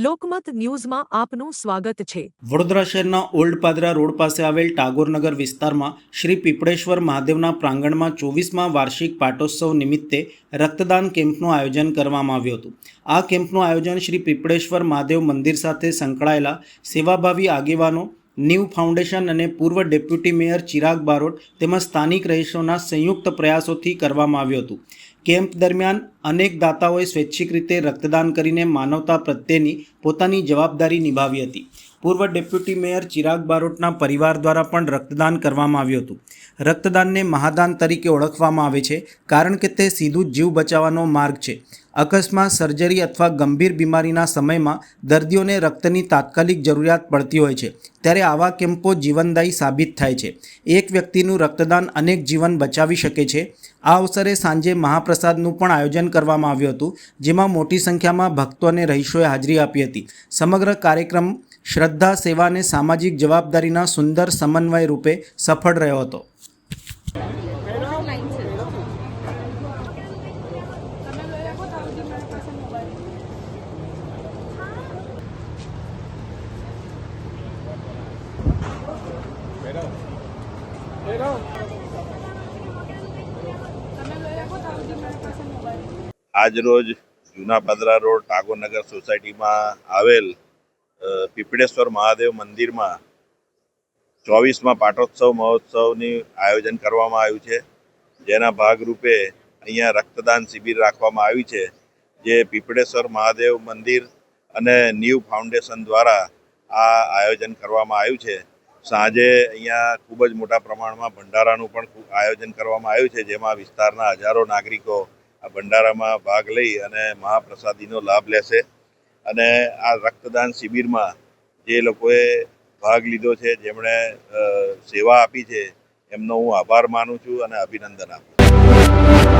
લોકમત ન્યૂઝમાં આપનું સ્વાગત છે। વડોદરા શહેરના ઓલ્ડ પાદરા રોડ પાસે આવેલ ટાગોરનગર વિસ્તારમાં શ્રી પીપળેશ્વર મહાદેવના પ્રાંગણમાં 24મા વાર્ષિક પાટોત્સવ નિમિત્તે રક્તદાન કેમ્પનું આયોજન કરવામાં આવ્યું હતું। આ કેમ્પનું આયોજન શ્રી પીપળેશ્વર મહાદેવ મંદિર સાથે સંકળાયેલા સેવાભાવી આગેવાનો, ન્યૂ ફાઉન્ડેશન અને પૂર્વ ડેપ્યુટી મેયર ચિરાગ બારોટ તેમજ સ્થાનિક રહીશોના સંયુક્ત પ્રયાસોથી કરવામાં આવ્યું હતું। કેમ્પ દરમિયાન અનેક દાતાઓએ સ્વૈચ્છિક રીતે રક્તદાન કરીને માનવતા પ્રત્યેની પોતાની જવાબદારી નિભાવી હતી। પૂર્વ ડેપ્યુટી મેયર ચિરાગ બારોટના પરિવાર દ્વારા પણ રક્તદાન કરવામાં આવ્યું હતું। રક્તદાનને મહાદાન તરીકે ઓળખવામાં આવે છે કારણ કે તે સીધું જીવ બચાવવાનો માર્ગ છે। અકસ્માત, સર્જરી અથવા ગંભીર બીમારીના સમયમાં દર્દીઓને રક્તની તાત્કાલિક જરૂરિયાત પડતી હોય છે, ત્યારે આવા કેમ્પો જીવનદાયી સાબિત થાય છે। એક વ્યક્તિનું રક્તદાન અનેક જીવન બચાવી શકે છે। આ અવસરે સાંજે મહાપ્રસાદનું પણ આયોજન કરવામાં આવ્યું હતું, જેમાં મોટી સંખ્યામાં ભક્તો અને રહીશોએ હાજરી આપી હતી। સમગ્ર કાર્યક્રમ શ્રદ્ધા, સેવા અને સામાજિક જવાબદારીના સુંદર સમન્વય રૂપે સફળ રહ્યો હતો। આજ રોજ જૂના પાદરા રોડ ટાગોરનગર સોસાયટીમાં આવેલ પીપળેશ્વર મહાદેવ મંદિરમાં 24મા પાટોત્સવ મહોત્સવની આયોજન કરવામાં આવ્યું છે, જેના ભાગરૂપે અહીંયા રક્તદાન શિબિર રાખવામાં આવી છે, જે પીપળેશ્વર મહાદેવ મંદિર અને ન્યૂ ફાઉન્ડેશન દ્વારા આ આયોજન કરવામાં આવ્યું છે। સાંજે અહીંયા ખૂબ જ મોટા પ્રમાણમાં ભંડારાનું પણ આયોજન કરવામાં આવ્યું છે, જેમાં વિસ્તારના હજારો નાગરિકો આ ભંડારામાં ભાગ લઈ અને મહાપ્રસાદીનો લાભ લેશે। અને આ રક્તદાન શિબિરમાં જે લોકોએ ભાગ લીધો છે, જેમણે સેવા આપી છે, એમનો હું આભાર માનું છું અને અભિનંદન આપું છું।